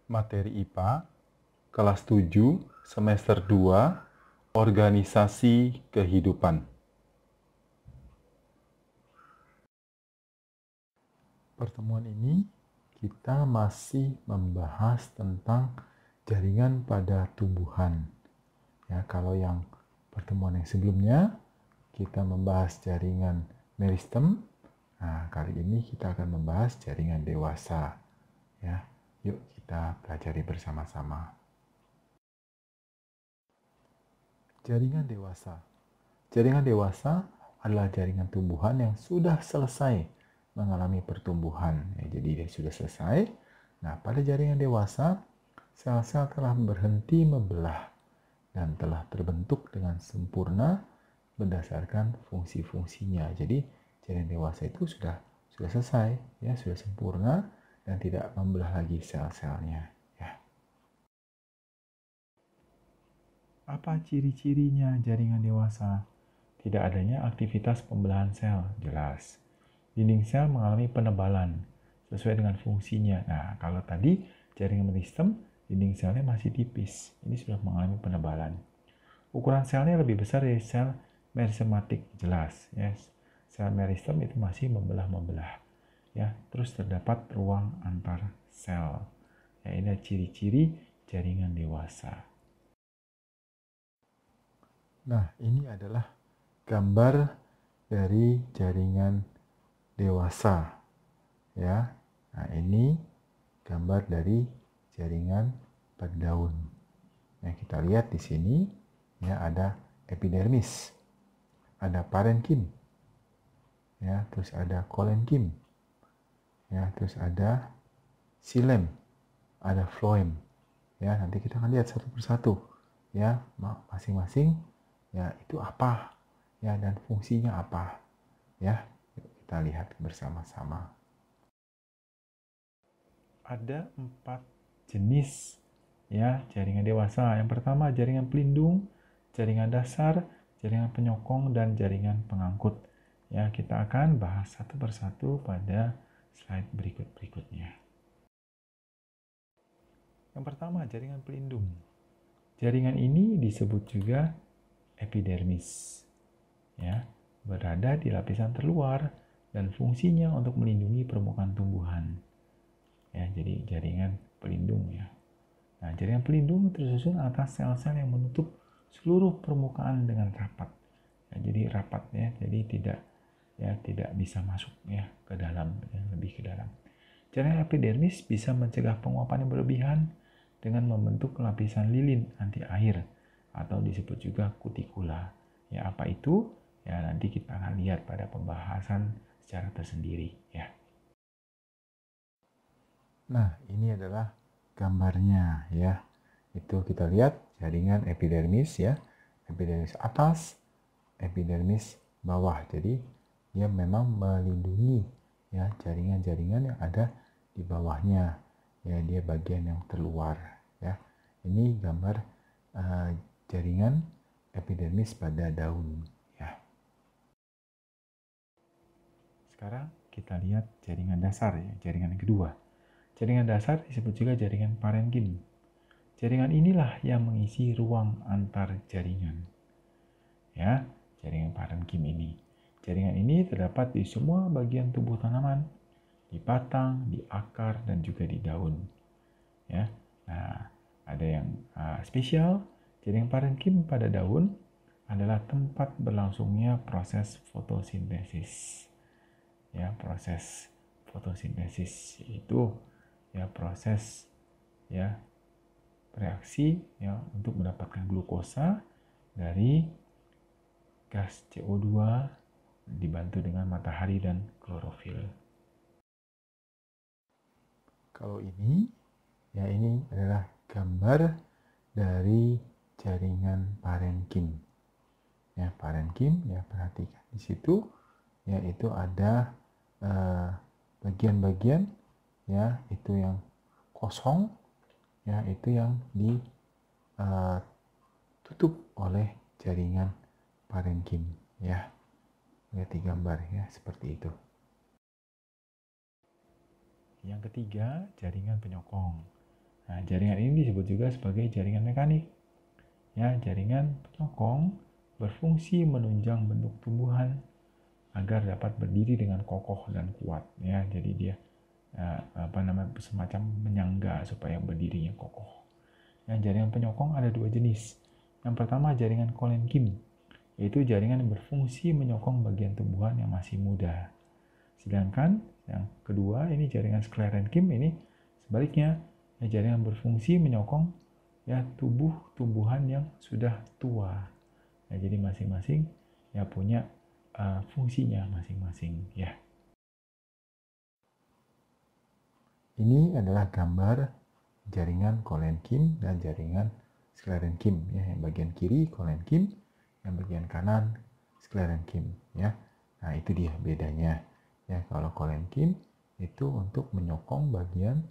Materi IPA, kelas 7, semester 2, Organisasi Kehidupan. Pertemuan ini kita masih membahas tentang jaringan pada tumbuhan. Ya, kalau yang pertemuan yang sebelumnya kita membahas jaringan meristem. Nah, kali ini kita akan membahas jaringan dewasa. Ya, yuk kita pelajari bersama-sama. Jaringan dewasa. Jaringan dewasa adalah jaringan tumbuhan yang sudah selesai mengalami pertumbuhan. Ya, jadi dia sudah selesai. Nah, pada jaringan dewasa, sel-sel telah berhenti membelah dan telah terbentuk dengan sempurna berdasarkan fungsi-fungsinya. Jadi, jaringan dewasa itu sudah selesai, ya, sudah sempurna dan tidak membelah lagi sel-selnya. Apa ciri-cirinya jaringan dewasa? Tidak adanya aktivitas pembelahan sel, jelas. Dinding sel mengalami penebalan sesuai dengan fungsinya. Nah, kalau tadi jaringan meristem, dinding selnya masih tipis. Ini sudah mengalami penebalan. Ukuran selnya lebih besar dari sel merisematik, jelas. Ya. Sel meristem itu masih membelah-membelah. Ya, terus terdapat ruang antar sel. Ya, ini ciri-ciri jaringan dewasa. Nah, ini adalah gambar dari jaringan dewasa. Ya. Nah, ini gambar dari jaringan pada daun. Nah, kita lihat di sini ya ada epidermis. Ada parenkim. Ya, terus ada kolenkim. Ya, terus ada xilem, ada floem. Ya, nanti kita akan lihat satu persatu. Ya, masing-masing ya itu apa? Ya, dan fungsinya apa? Ya, kita lihat bersama-sama. Ada 4 jenis ya jaringan dewasa. Yang pertama jaringan pelindung, jaringan dasar, jaringan penyokong, dan jaringan pengangkut. Ya, kita akan bahas satu persatu pada slide berikutnya. Yang pertama jaringan pelindung. Jaringan ini disebut juga epidermis. Ya, berada di lapisan terluar dan fungsinya untuk melindungi permukaan tumbuhan. Ya, jadi jaringan pelindung ya. Nah, jaringan pelindung tersusun atas sel-sel yang menutup seluruh permukaan dengan rapat. Ya, jadi rapat ya, jadi tidak bisa masuk ya ke dalam, ya, lebih ke dalam. Jaringan epidermis bisa mencegah penguapan yang berlebihan dengan membentuk lapisan lilin anti air atau disebut juga kutikula. Ya, apa itu? Ya, nanti kita akan lihat pada pembahasan secara tersendiri ya. Nah, ini adalah gambarnya ya. Itu kita lihat jaringan epidermis ya. Epidermis atas, epidermis bawah. Jadi dia memang melindungi ya jaringan-jaringan yang ada di bawahnya. Ya, dia bagian yang terluar ya. Ini gambar jaringan epidermis pada daun ya. Sekarang kita lihat jaringan dasar ya, jaringan yang kedua. Jaringan dasar disebut juga jaringan parenkim. Jaringan inilah yang mengisi ruang antar jaringan. Ya, jaringan parenkim ini. Jaringan ini terdapat di semua bagian tubuh tanaman, di batang, di akar, dan juga di daun. Ya, nah ada yang spesial. Jaringan parenkim pada daun adalah tempat berlangsungnya proses fotosintesis. Ya, proses fotosintesis itu ya proses ya reaksi ya untuk mendapatkan glukosa dari gas CO2 dibantu dengan matahari dan klorofil. Kalau ini adalah gambar dari jaringan parenkim. Ya, parenkim ya perhatikan di situ ya itu ada bagian-bagian ya itu yang kosong ya itu yang ditutup oleh jaringan parenkim ya. Lihat di gambar ya seperti itu. Yang ketiga, jaringan penyokong. Nah, jaringan ini disebut juga sebagai jaringan mekanik. Ya, jaringan penyokong berfungsi menunjang bentuk tumbuhan agar dapat berdiri dengan kokoh dan kuat. Ya, jadi dia semacam menyangga supaya berdirinya kokoh. Ya, jaringan penyokong ada dua jenis. Yang pertama jaringan Colen-Kim, yaitu jaringan yang berfungsi menyokong bagian tumbuhan yang masih muda. Sedangkan yang kedua ini jaringan Sclerenchyme, ini sebaliknya, ya, jaringan berfungsi menyokong ya tumbuhan yang sudah tua. Ya, jadi masing-masing ya punya fungsinya masing-masing ya. Ini adalah gambar jaringan Colen-Kim dan jaringan Sclerenchyme ya. Yang bagian kiri Colen-Kim, yang bagian kanan Sclerenchyme ya. Nah, itu dia bedanya. Ya, kalau Colen-Kim itu untuk menyokong bagian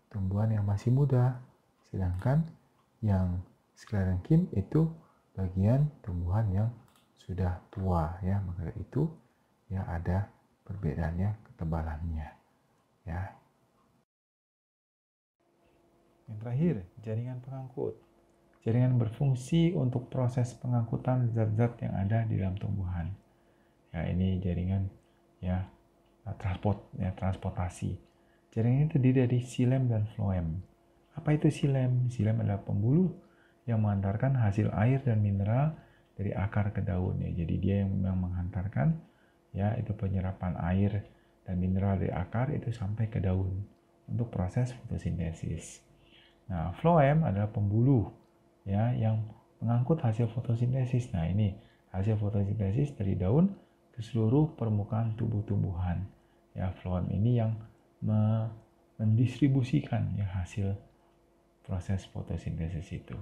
tumbuhan yang masih muda, sedangkan yang Sclerenchyme itu bagian tumbuhan yang sudah tua ya. Maka itu ya ada perbedaannya ketebalannya ya. Yang terakhir, jaringan pengangkut. Jaringan berfungsi untuk proses pengangkutan zat-zat yang ada di dalam tumbuhan. Ya, ini jaringan ya transportasi. Jaringan ini terdiri dari xilem dan floem. Apa itu xilem? Xilem adalah pembuluh yang mengantarkan hasil air dan mineral dari akar ke daun ya. Jadi dia yang memang menghantarkan ya itu penyerapan air dan mineral dari akar itu sampai ke daun untuk proses fotosintesis. Nah, floem adalah pembuluh ya yang mengangkut hasil fotosintesis. Nah, ini hasil fotosintesis dari daun ke seluruh permukaan tubuh tumbuhan. Ya, floem ini yang mendistribusikan ya hasil proses fotosintesis itu.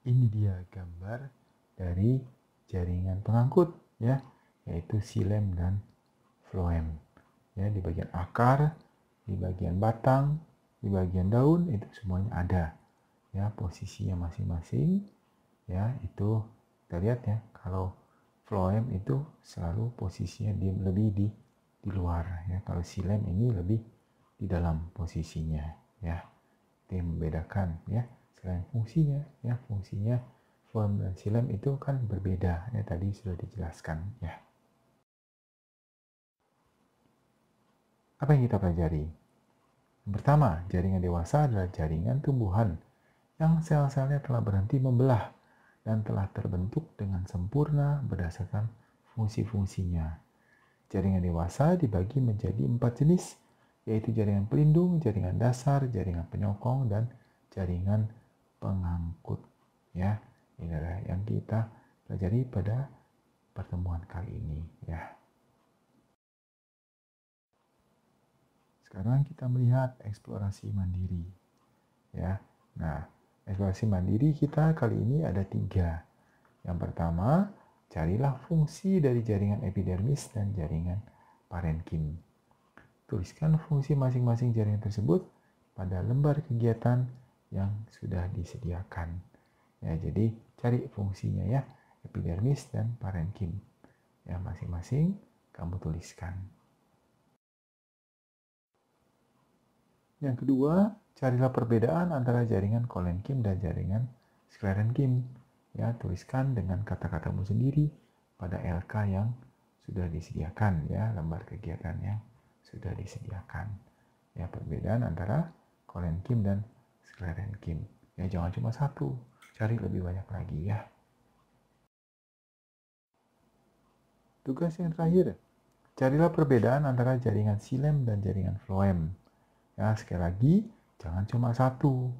Ini dia gambar dari jaringan pengangkut ya, yaitu xilem dan floem. Ya, di bagian akar, di bagian batang, di bagian daun itu semuanya ada. Ya, posisinya masing-masing ya, itu kita lihat ya, kalau floem itu selalu posisinya lebih di luar ya. Kalau xilem ini lebih di dalam posisinya ya. Itu yang membedakan ya. Selain fungsinya ya, fungsinya floem dan xilem itu kan berbeda ya, tadi sudah dijelaskan ya. Apa yang kita pelajari? Yang pertama, jaringan dewasa adalah jaringan tumbuhan yang sel-selnya telah berhenti membelah dan telah terbentuk dengan sempurna berdasarkan fungsi-fungsinya. Jaringan dewasa dibagi menjadi 4 jenis, yaitu jaringan pelindung, jaringan dasar, jaringan penyokong, dan jaringan pengangkut. Ya, ini adalah yang kita pelajari pada pertemuan kali ini. Ya. Sekarang kita melihat eksplorasi mandiri. Ya, nah. Eksplorasi mandiri kita kali ini ada 3. Yang pertama, carilah fungsi dari jaringan epidermis dan jaringan parenkim. Tuliskan fungsi masing-masing jaringan tersebut pada lembar kegiatan yang sudah disediakan. Ya, jadi cari fungsinya ya, epidermis dan parenkim. Ya, masing-masing kamu tuliskan. Yang kedua, carilah perbedaan antara jaringan Colen-Kim dan jaringan Sclerenchyme. Ya, tuliskan dengan kata-katamu sendiri pada LK yang sudah disediakan ya, lembar kegiatan yang sudah disediakan. Ya, perbedaan antara Colen-Kim dan Sclerenchyme. Ya, jangan cuma satu, cari lebih banyak lagi ya. Tugas yang terakhir, carilah perbedaan antara jaringan xilem dan jaringan floem. Ya, sekali lagi, jangan cuma satu.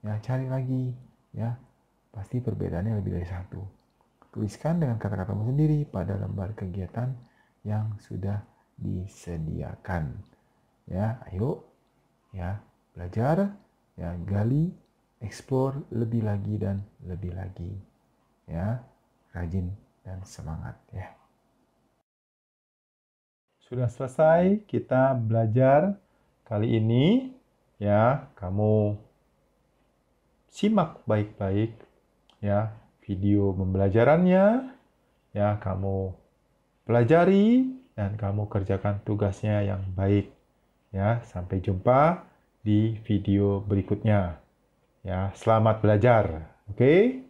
Ya, cari lagi. Ya, pasti perbedaannya lebih dari satu. Tuliskan dengan kata-katamu sendiri pada lembar kegiatan yang sudah disediakan. Ya, ayo. Ya, belajar. Ya, gali, eksplor lebih lagi dan lebih lagi. Ya, rajin dan semangat ya. Sudah selesai kita belajar kali ini ya, kamu simak baik-baik ya video pembelajarannya ya, kamu pelajari dan kamu kerjakan tugasnya yang baik ya. Sampai jumpa di video berikutnya. Ya, selamat belajar. Oke?